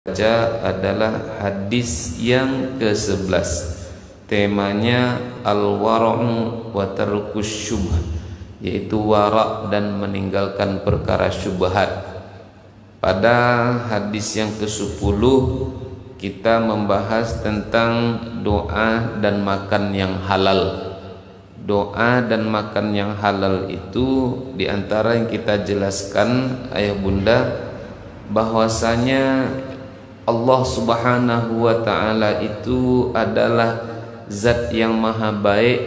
Baca adalah hadis yang ke-11. Temanya al-wara'u wa tarkus syubh, yaitu wara' dan meninggalkan perkara syubhat. Pada hadis yang ke-10 kita membahas tentang doa dan makan yang halal. Doa dan makan yang halal itu diantara yang kita jelaskan ayah bunda, bahwasanya Allah subhanahu wa ta'ala itu adalah zat yang maha baik,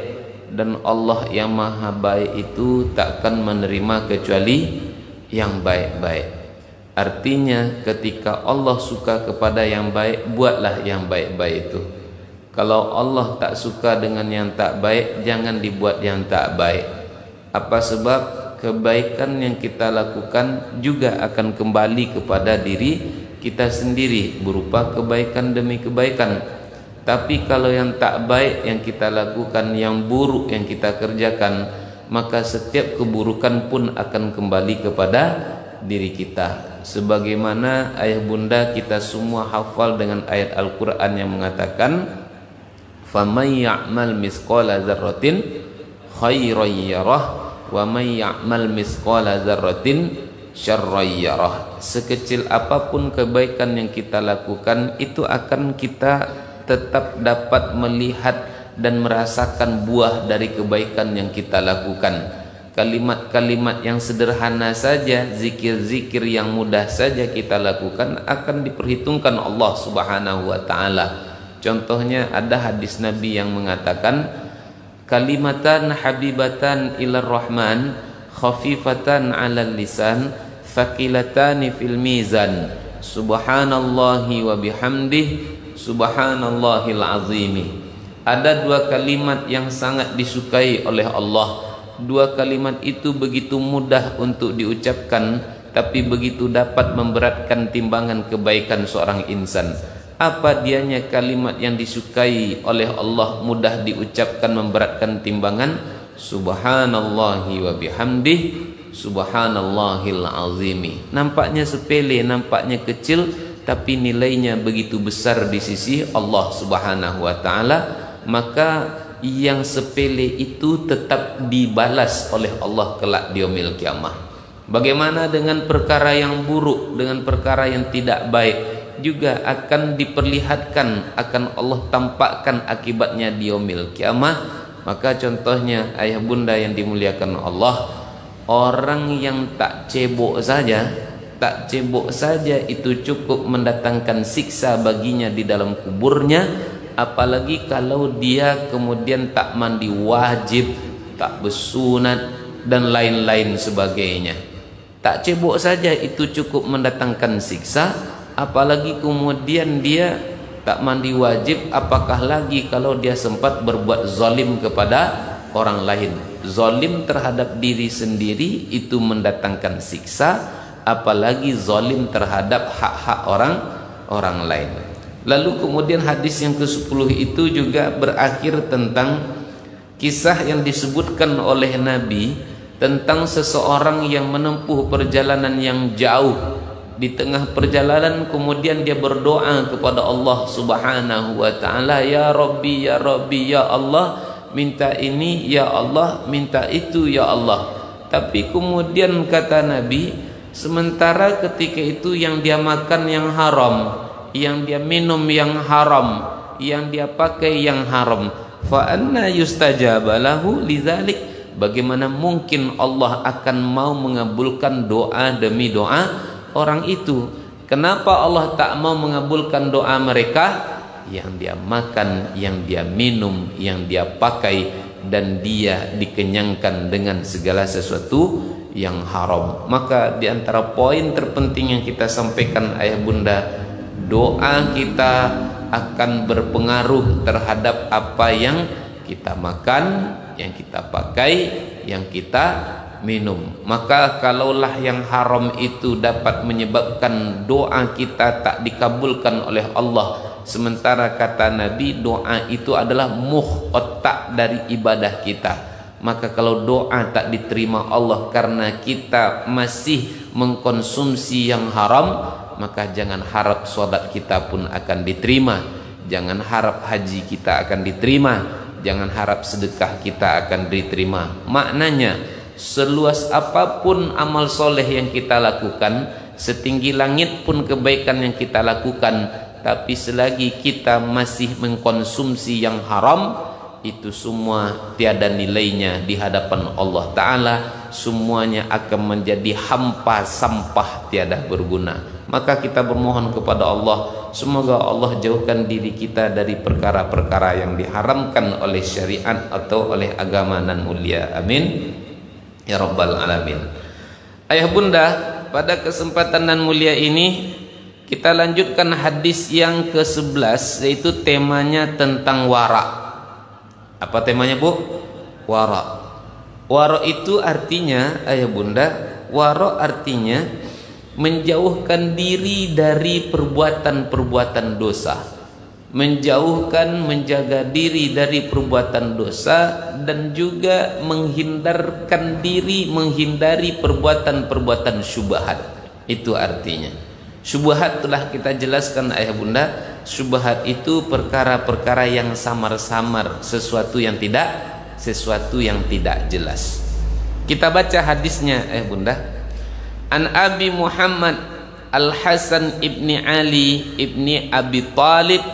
dan Allah yang maha baik itu takkan menerima kecuali yang baik-baik. Artinya ketika Allah suka kepada yang baik, buatlah yang baik-baik itu. Kalau Allah tak suka dengan yang tak baik, jangan dibuat yang tak baik. Apa sebab? Kebaikan yang kita lakukan juga akan kembali kepada diri kita sendiri berupa kebaikan demi kebaikan. Tapi kalau yang tak baik yang kita lakukan, yang buruk yang kita kerjakan, maka setiap keburukan pun akan kembali kepada diri kita. Sebagaimana ayah bunda kita semua hafal dengan ayat Al-Quran yang mengatakan, faman ya'mal misqala dzarratin khairan yarah wa man ya'mal misqala dzarratin syarran yarah. Sekecil apapun kebaikan yang kita lakukan, itu akan kita tetap dapat melihat dan merasakan buah dari kebaikan yang kita lakukan. Kalimat-kalimat yang sederhana saja, zikir-zikir yang mudah saja kita lakukan akan diperhitungkan Allah subhanahu wa ta'ala. Contohnya ada hadis Nabi yang mengatakan, kalimatan habibatan ilar rahman khafifatan alal lisan thaqilatani fil mizan subhanallahi wa bihamdih subhanallahil azimi. Ada dua kalimat yang sangat disukai oleh Allah. Dua kalimat itu begitu mudah untuk diucapkan, tapi begitu dapat memberatkan timbangan kebaikan seorang insan. Apa dianya kalimat yang disukai oleh Allah, mudah diucapkan, memberatkan timbangan? Subhanallahi wa bihamdih subhanallahil azimi. Nampaknya sepele, nampaknya kecil, tapi nilainya begitu besar di sisi Allah subhanahu wa ta'ala. Maka yang sepele itu tetap dibalas oleh Allah kelak di yaumil qiyamah. Bagaimana dengan perkara yang buruk, dengan perkara yang tidak baik, juga akan diperlihatkan, akan Allah tampakkan akibatnya di yaumil qiyamah. Maka contohnya ayah bunda yang dimuliakan Allah, orang yang tak cebok saja itu cukup mendatangkan siksa baginya di dalam kuburnya, apalagi kalau dia kemudian tak mandi wajib, tak bersunat dan lain-lain sebagainya. Tak cebok saja itu cukup mendatangkan siksa, apalagi kemudian dia tak mandi wajib, apakah lagi kalau dia sempat berbuat zalim kepada orang lain. Zalim terhadap diri sendiri itu mendatangkan siksa, apalagi zalim terhadap hak-hak orang lain. Lalu kemudian hadis yang ke-10 itu juga berakhir tentang kisah yang disebutkan oleh Nabi tentang seseorang yang menempuh perjalanan yang jauh. Di tengah perjalanan kemudian dia berdoa kepada Allah subhanahu wa ta'ala, ya Rabbi, ya Rabbi, ya Allah, minta ini ya Allah, minta itu ya Allah. Tapi kemudian kata Nabi, sementara ketika itu yang dia makan yang haram, yang dia minum yang haram, yang dia pakai yang haram, fa anna yustajaba lahu lidzalik. Bagaimana mungkin Allah akan mau mengabulkan doa demi doa orang itu? Kenapa Allah tak mau mengabulkan doa mereka? Yang dia makan, yang dia minum, yang dia pakai, dan dia dikenyangkan dengan segala sesuatu yang haram. Maka di antara poin terpenting yang kita sampaikan ayah bunda, doa kita akan berpengaruh terhadap apa yang kita makan, yang kita pakai, yang kita minum. Maka kalaulah yang haram itu dapat menyebabkan doa kita tak dikabulkan oleh Allah, sementara kata Nabi doa itu adalah muh, otak dari ibadah kita, maka kalau doa tak diterima Allah karena kita masih mengkonsumsi yang haram, maka jangan harap sholat kita pun akan diterima, jangan harap haji kita akan diterima, jangan harap sedekah kita akan diterima. Maknanya, seluas apapun amal soleh yang kita lakukan, setinggi langit pun kebaikan yang kita lakukan, tapi selagi kita masih mengkonsumsi yang haram, itu semua tiada nilainya di hadapan Allah Ta'ala. Semuanya akan menjadi hampa, sampah, tiada berguna. Maka kita bermohon kepada Allah, semoga Allah jauhkan diri kita dari perkara-perkara yang diharamkan oleh syariat atau oleh agama nan mulia. Amin ya rabbal alamin. Ayah bunda, pada kesempatan nan mulia ini kita lanjutkan hadis yang ke-11, yaitu temanya tentang wara. Apa temanya, Bu? Wara. Wara itu artinya, ayah bunda, wara artinya menjauhkan diri dari perbuatan-perbuatan dosa, menjauhkan, menjaga diri dari perbuatan dosa, dan juga menghindarkan diri, menghindari perbuatan-perbuatan syubhat. Itu artinya. Syubhat telah kita jelaskan, ayah bunda. Syubhat itu perkara-perkara yang samar-samar, sesuatu yang tidak jelas. Kita baca hadisnya, bunda. An Abi Muhammad Al-Hasan ibni Ali ibni Abi Talib,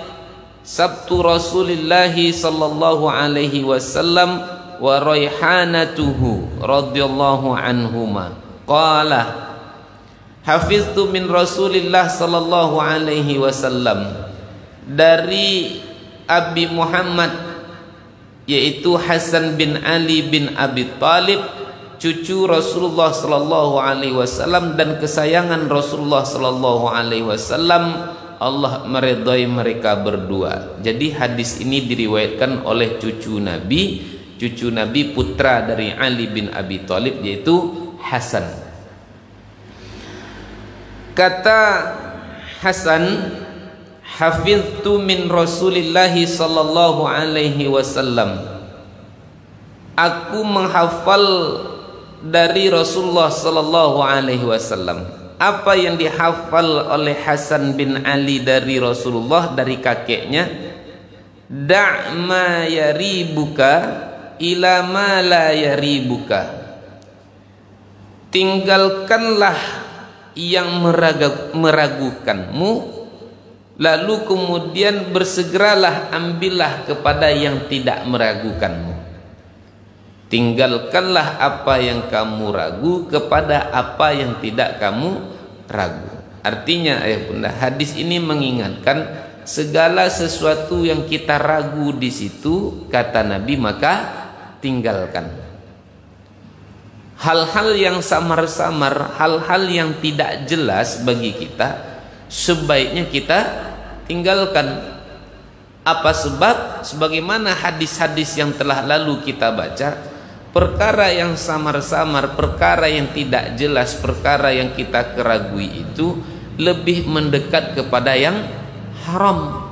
sabtu Rasulillahi sallallahu alaihi wasallam wa raihanatuhu radhiyallahu anhuma qala hafiztu min Rasulillah sallallahu alaihi wasallam. Dari Abi Muhammad, yaitu Hasan bin Ali bin Abi Talib, cucu Rasulullah sallallahu alaihi wasallam dan kesayangan Rasulullah sallallahu alaihi wasallam, Allah meridhai mereka berdua. Jadi hadis ini diriwayatkan oleh cucu Nabi putra dari Ali bin Abi Talib, yaitu Hasan. Kata Hasan, hafiztu min Rasulillahi sallallahu alaihi wasallam, aku menghafal dari Rasulullah sallallahu alaihi wasallam. Apa yang dihafal oleh Hasan bin Ali dari Rasulullah, dari kakeknya? Da' ma yaribuka ila ma la yaribuka. Tinggalkanlah yang meragukanmu, lalu kemudian bersegeralah ambillah kepada yang tidak meragukanmu. Tinggalkanlah apa yang kamu ragu kepada apa yang tidak kamu ragu. Artinya, ayah bunda, hadis ini mengingatkan segala sesuatu yang kita ragu di situ, kata Nabi, maka tinggalkan. Hal-hal yang samar-samar, hal-hal yang tidak jelas bagi kita, sebaiknya kita tinggalkan. Apa sebab? Sebagaimana hadis-hadis yang telah lalu kita baca, perkara yang samar-samar, perkara yang tidak jelas, perkara yang kita keragui itu lebih mendekat kepada yang haram.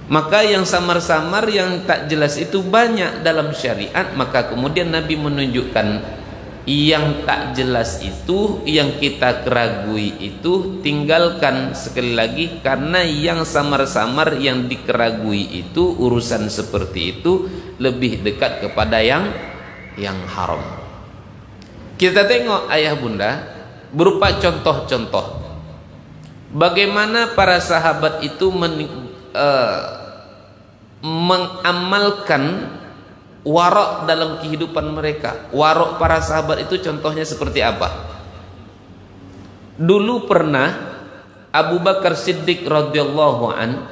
Maka yang samar-samar, yang tak jelas itu banyak dalam syariat. Maka kemudian Nabi menunjukkan yang tak jelas itu, yang kita keragui itu, tinggalkan. Sekali lagi, karena yang samar-samar, yang dikeragui itu, urusan seperti itu lebih dekat kepada yang haram. Kita tengok, ayah bunda, berupa contoh-contoh bagaimana para sahabat itu mengamalkan warok dalam kehidupan mereka. Warok para sahabat itu contohnya seperti apa? Dulu pernah Abu Bakar Siddiq radhiyallahu an,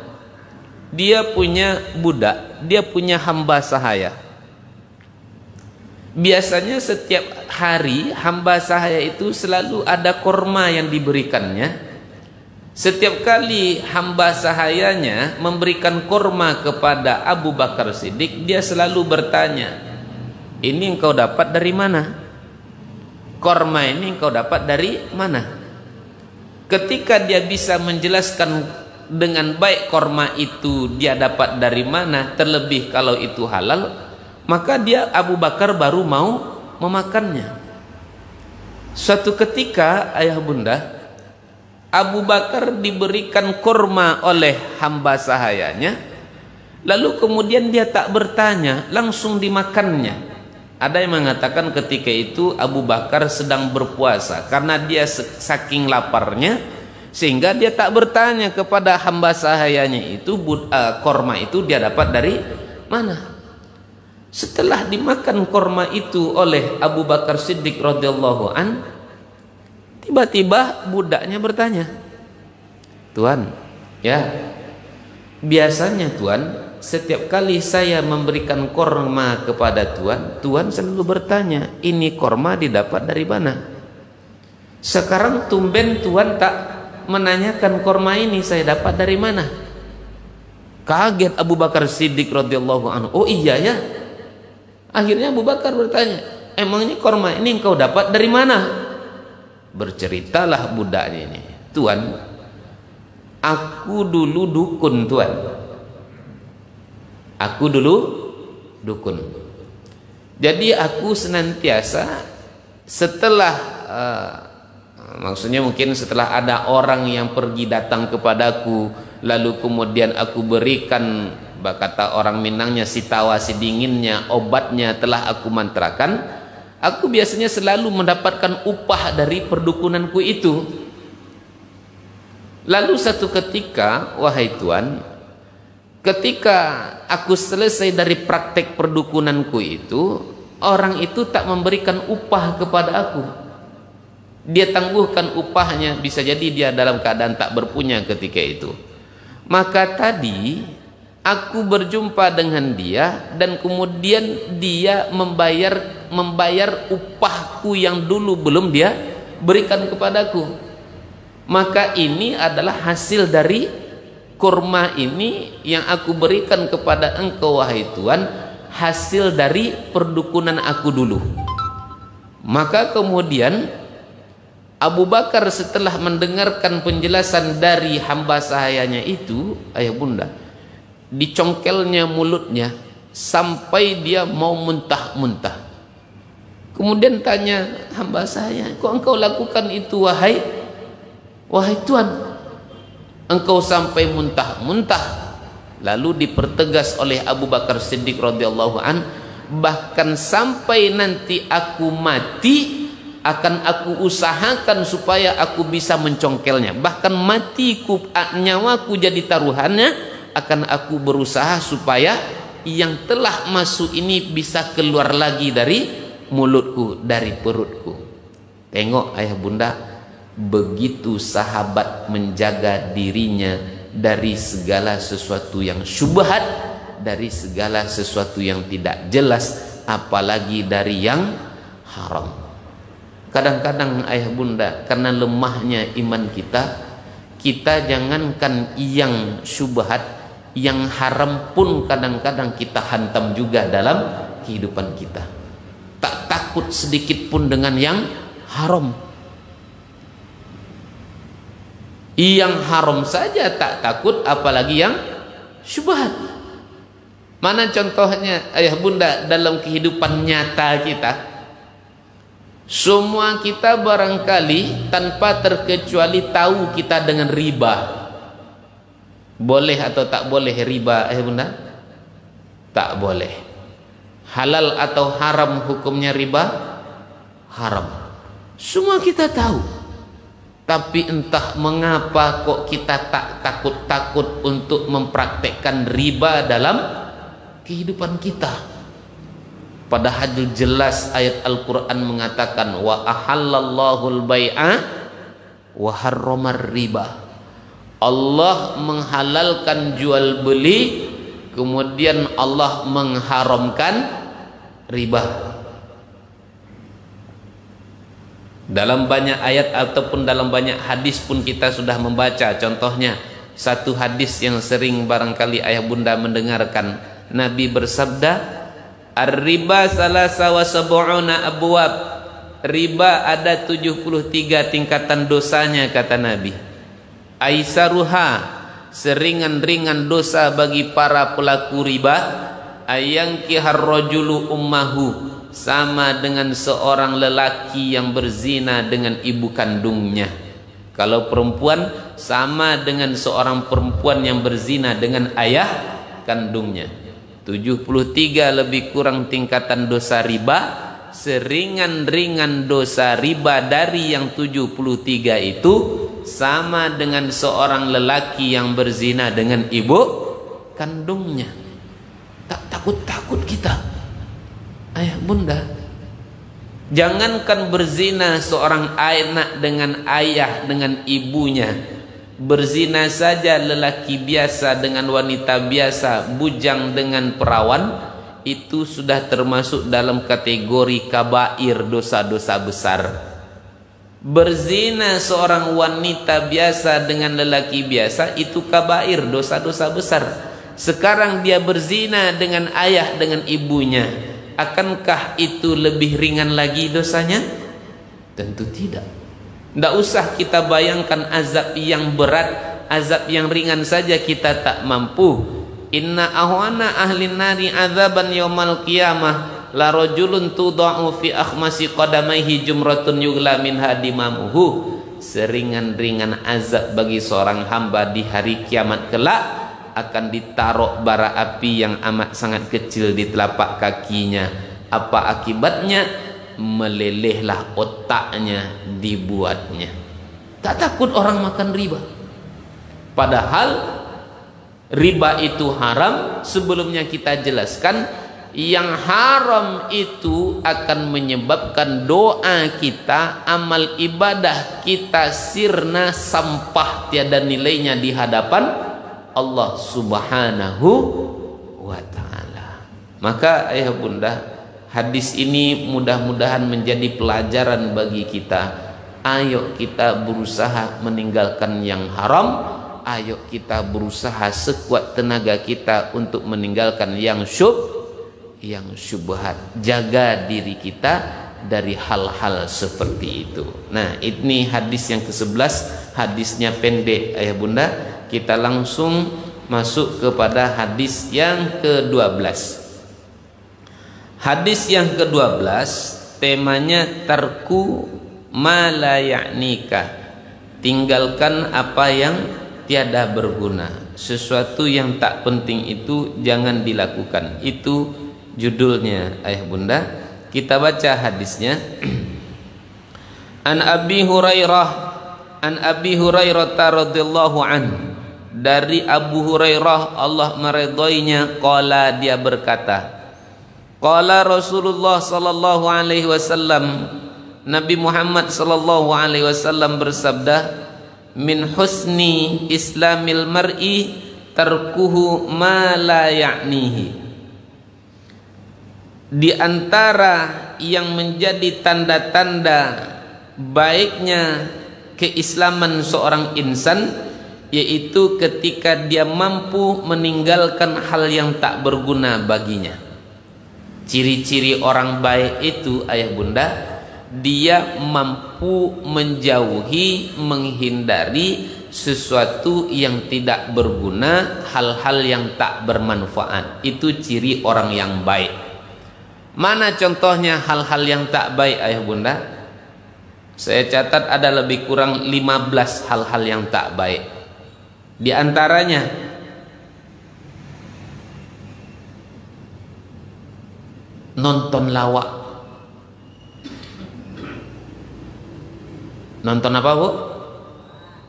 dia punya budak, dia punya hamba sahaya. Biasanya setiap hari hamba sahaya itu selalu ada korma yang diberikannya. Setiap kali hamba sahayanya memberikan korma kepada Abu Bakar Siddiq, dia selalu bertanya, ini engkau dapat dari mana? Korma ini engkau dapat dari mana? Ketika dia bisa menjelaskan dengan baik korma itu dia dapat dari mana, terlebih kalau itu halal, maka dia, Abu Bakar, baru mau memakannya. Suatu ketika, ayah bunda, Abu Bakar diberikan kurma oleh hamba sahayanya, lalu kemudian dia tak bertanya, langsung dimakannya. Ada yang mengatakan ketika itu Abu Bakar sedang berpuasa karena dia saking laparnya sehingga dia tak bertanya kepada hamba sahayanya itu kurma itu dia dapat dari mana. Setelah dimakan kurma itu oleh Abu Bakar Siddiq radhiyallahu an, tiba-tiba budaknya bertanya, "Tuan, ya, biasanya Tuan, setiap kali saya memberikan korma kepada Tuan, Tuan selalu bertanya, ini korma didapat dari mana? Sekarang tumben Tuan tak menanyakan korma ini saya dapat dari mana?" Kaget Abu Bakar Siddiq radhiyallahu anhu. Oh iya ya. Akhirnya Abu Bakar bertanya, emangnya korma ini engkau dapat dari mana? Berceritalah budaknya ini, "Tuan, aku dulu dukun Tuan. Aku dulu dukun. Jadi aku senantiasa setelah maksudnya mungkin setelah ada orang yang pergi datang kepadaku, lalu kemudian aku berikan, kata orang Minangnya, si tawa si dinginnya, obatnya telah aku mantrakan, aku biasanya selalu mendapatkan upah dari perdukunanku itu. Lalu satu ketika, wahai Tuan, ketika aku selesai dari praktek perdukunanku itu, orang itu tak memberikan upah kepada aku. Dia tangguhkan upahnya, bisa jadi dia dalam keadaan tak berpunya ketika itu. Maka tadi aku berjumpa dengan dia dan kemudian dia membayar upahku yang dulu belum dia berikan kepadaku. Maka ini adalah hasil dari kurma ini yang aku berikan kepada engkau wahai Tuan, hasil dari perdukunan aku dulu." Maka kemudian Abu Bakar setelah mendengarkan penjelasan dari hamba sahayanya itu, ayah bunda, dicongkelnya mulutnya sampai dia mau muntah-muntah. Kemudian tanya hamba sahaya, "Kok engkau lakukan itu wahai Tuan? Engkau sampai muntah-muntah." Lalu dipertegas oleh Abu Bakar Siddiq radhiyallahu an, "Bahkan sampai nanti aku mati akan aku usahakan supaya aku bisa mencongkelnya. Bahkan matiku, nyawaku jadi taruhannya, akan aku berusaha supaya yang telah masuk ini bisa keluar lagi dari mulutku, dari perutku." Tengok ayah bunda, begitu sahabat menjaga dirinya dari segala sesuatu yang syubhat, dari segala sesuatu yang tidak jelas, apalagi dari yang haram. Kadang-kadang ayah bunda, karena lemahnya iman kita jangankan yang syubhat, yang haram pun kadang-kadang kita hantam juga dalam kehidupan kita. Tak takut sedikit pun dengan yang haram. Yang haram saja tak takut, apalagi yang syubhat. Mana contohnya ayah bunda dalam kehidupan nyata kita? Semua kita barangkali tanpa terkecuali tahu kita dengan riba. Boleh atau tak boleh riba ayah bunda? Tak boleh. Halal atau haram hukumnya riba? Haram. Semua kita tahu. Tapi entah mengapa kok kita tak takut-takut untuk mempraktekkan riba dalam kehidupan kita. Padahal jelas ayat Al-Quran mengatakan, wa ahallallahu al-bai'a wa harramar riba. Allah menghalalkan jual beli, kemudian Allah mengharamkan riba. Dalam banyak ayat ataupun dalam banyak hadis pun kita sudah membaca. Contohnya satu hadis yang sering barangkali ayah bunda mendengarkan, Nabi bersabda, "Ar-riba salasa wa sab'una abwab." Riba ada 73 tingkatan dosanya kata Nabi. Aisaruha, seringan-ringan dosa bagi para pelaku riba, ayankihar rajulu ummahu, sama dengan seorang lelaki yang berzina dengan ibu kandungnya. Kalau perempuan sama dengan seorang perempuan yang berzina dengan ayah kandungnya. 73 lebih kurang tingkatan dosa riba, seringan-ringan dosa riba dari yang 73 itu sama dengan seorang lelaki yang berzina dengan ibu kandungnya. Tak takut-takut kita, ayah bunda. Jangankan berzina seorang anak dengan ayah dengan ibunya, berzina saja lelaki biasa dengan wanita biasa, bujang dengan perawan, itu sudah termasuk dalam kategori kabair, dosa-dosa besar. Berzina seorang wanita biasa dengan lelaki biasa itu kabair, dosa-dosa besar. Sekarang dia berzina dengan ayah dengan ibunya, akankah itu lebih ringan lagi dosanya? Tentu tidak. Tidak usah kita bayangkan azab yang berat, azab yang ringan saja kita tak mampu. Inna ahwana ahlin nari azaban yaumal qiyamah la rajulun tudha'u fi akhmasi qadamaihi jumratun yughla minha dimamuhu. Seringan-ringan azab bagi seorang hamba di hari kiamat kelak akan ditaruh bara api yang amat sangat kecil di telapak kakinya. Apa akibatnya? Melelehlah otaknya dibuatnya. Tak takut orang makan riba, padahal riba itu haram. Sebelumnya kita jelaskan, yang haram itu akan menyebabkan doa kita, amal ibadah kita sirna, sampah, tiada nilainya di hadapan Allah subhanahu wa ta'ala. Maka ayah bunda, hadis ini mudah-mudahan menjadi pelajaran bagi kita. Ayo kita berusaha meninggalkan yang haram. Ayo kita berusaha sekuat tenaga kita untuk meninggalkan yang syubhat. Jaga diri kita dari hal-hal seperti itu. Nah, ini hadis yang ke-11. Hadisnya pendek ayah bunda. Kita langsung masuk kepada hadis yang ke-12. Hadis yang ke-12 temanya tarku ma la ya'nika. Tinggalkan apa yang tiada berguna. Sesuatu yang tak penting itu jangan dilakukan. Itu judulnya ayah bunda. Kita baca hadisnya. An Abi Hurairah radhiyallahu anhu, dari Abu Hurairah Allah meridhoinya, qala, dia berkata, qala Rasulullah sallallahu alaihi wasallam, Nabi Muhammad sallallahu alaihi wasallam bersabda, min husni islamil mar'i tarkuhu ma la ya'nihi. Di antara yang menjadi tanda-tanda baiknya keislaman seorang insan, yaitu ketika dia mampu meninggalkan hal yang tak berguna baginya. Ciri-ciri orang baik itu ayah bunda, dia mampu menjauhi, menghindari sesuatu yang tidak berguna, hal-hal yang tak bermanfaat. Itu ciri orang yang baik. Mana contohnya hal-hal yang tak baik ayah bunda? Saya catat ada lebih kurang 15 hal-hal yang tak baik. Di antaranya nonton lawak. Nonton apa bu?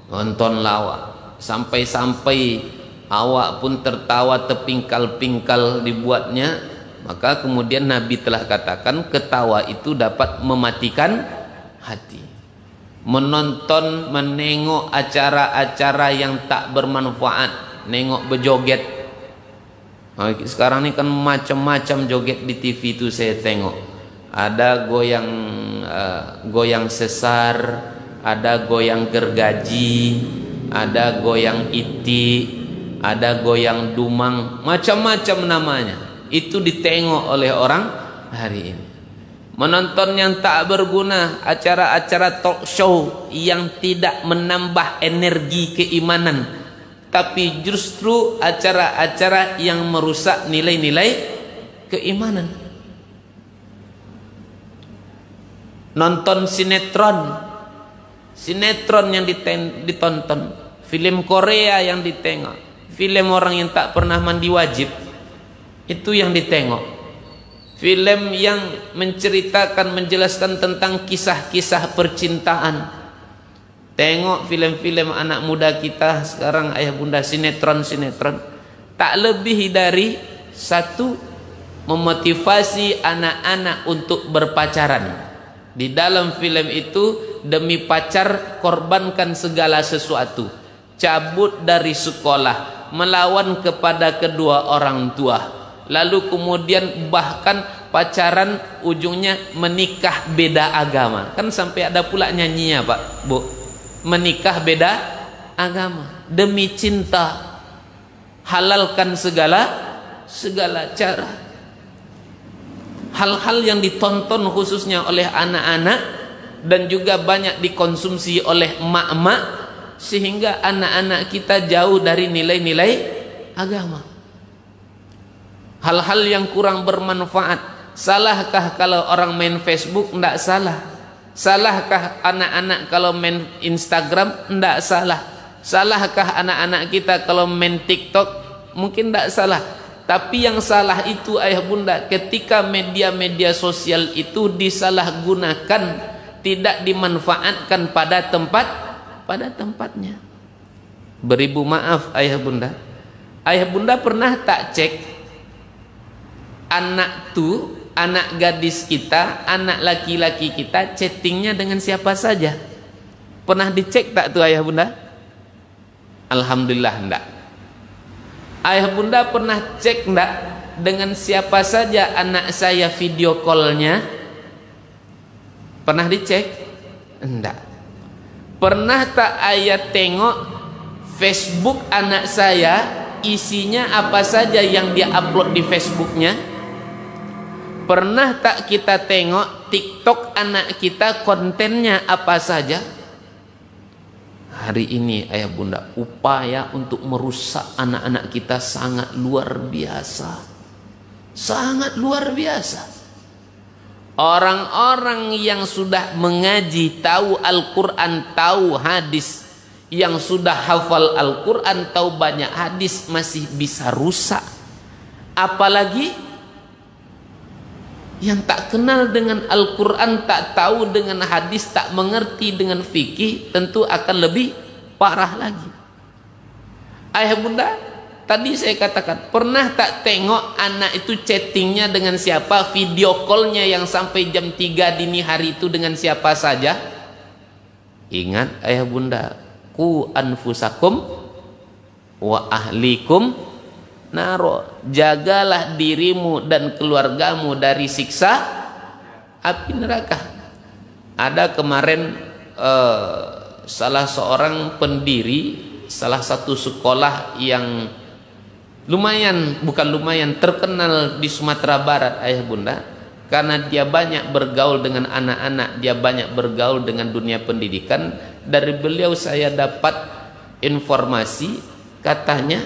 Nonton lawak. Sampai-sampai awak pun tertawa terpingkal-pingkal dibuatnya. Maka kemudian Nabi telah katakan ketawa itu dapat mematikan hati. Menonton, menengok acara-acara yang tak bermanfaat, nengok berjoget. Sekarang ini kan macam-macam joget di TV itu saya tengok. Ada goyang sesar, ada goyang gergaji, ada goyang iti, ada goyang dumang, macam-macam namanya. Itu ditengok oleh orang hari ini. Menonton yang tak berguna, acara-acara talk show yang tidak menambah energi keimanan, tapi justru acara-acara yang merusak nilai-nilai keimanan. sinetron yang ditonton, film Korea yang ditengok, film orang yang tak pernah mandi wajib itu yang ditengok, film yang menceritakan, menjelaskan tentang kisah-kisah percintaan. Tengok film-film anak muda kita sekarang ayah bunda, sinetron-sinetron, tak lebih dari satu, memotivasi anak-anak untuk berpacaran. Di dalam film itu, demi pacar korbankan segala sesuatu, cabut dari sekolah, melawan kepada kedua orang tua, lalu kemudian bahkan pacaran ujungnya menikah beda agama. Kan sampai ada pula nyanyinya Pak Bu, menikah beda agama. Demi cinta halalkan segala cara. Hal-hal yang ditonton khususnya oleh anak-anak dan juga banyak dikonsumsi oleh emak-emak, sehingga anak-anak kita jauh dari nilai-nilai agama. Hal-hal yang kurang bermanfaat. Salahkah kalau orang main Facebook? Tidak salah. Salahkah anak-anak kalau main Instagram? Tidak salah. Salahkah anak-anak kita kalau main TikTok? Mungkin tidak salah. Tapi yang salah itu ayah bunda, ketika media-media sosial itu disalahgunakan, tidak dimanfaatkan pada tempatnya. Beribu maaf ayah bunda. Ayah bunda pernah tak cek anak gadis kita, anak laki-laki kita chattingnya dengan siapa saja? Pernah dicek tak tuh ayah bunda? Alhamdulillah enggak. Ayah bunda pernah cek enggak dengan siapa saja anak saya video callnya? Pernah dicek? Enggak. Pernah tak ayah tengok Facebook anak saya, isinya apa saja yang dia upload di Facebooknya? Pernah tak kita tengok TikTok anak kita, kontennya apa saja? Hari ini ayah bunda, upaya untuk merusak anak-anak kita sangat luar biasa. Sangat luar biasa. Orang-orang yang sudah mengaji, tahu Al-Quran, tahu hadis, yang sudah hafal Al-Quran, tahu banyak hadis, masih bisa rusak. Apalagi yang tak kenal dengan Al-Quran, tak tahu dengan hadis, tak mengerti dengan fikih, tentu akan lebih parah lagi. Ayah bunda, tadi saya katakan, pernah tak tengok anak itu chattingnya dengan siapa, video callnya yang sampai jam 3 dini hari itu dengan siapa saja? Ingat ayah bunda, ku anfusakum wa ahlikum naro, jagalah dirimu dan keluargamu dari siksa api neraka. Ada kemarin salah seorang pendiri salah satu sekolah yang bukan lumayan terkenal di Sumatera Barat ayah bunda, karena dia banyak bergaul dengan anak-anak, dia banyak bergaul dengan dunia pendidikan. Dari beliau saya dapat informasi, katanya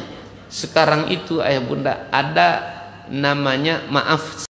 sekarang itu ayah bunda ada namanya, maaf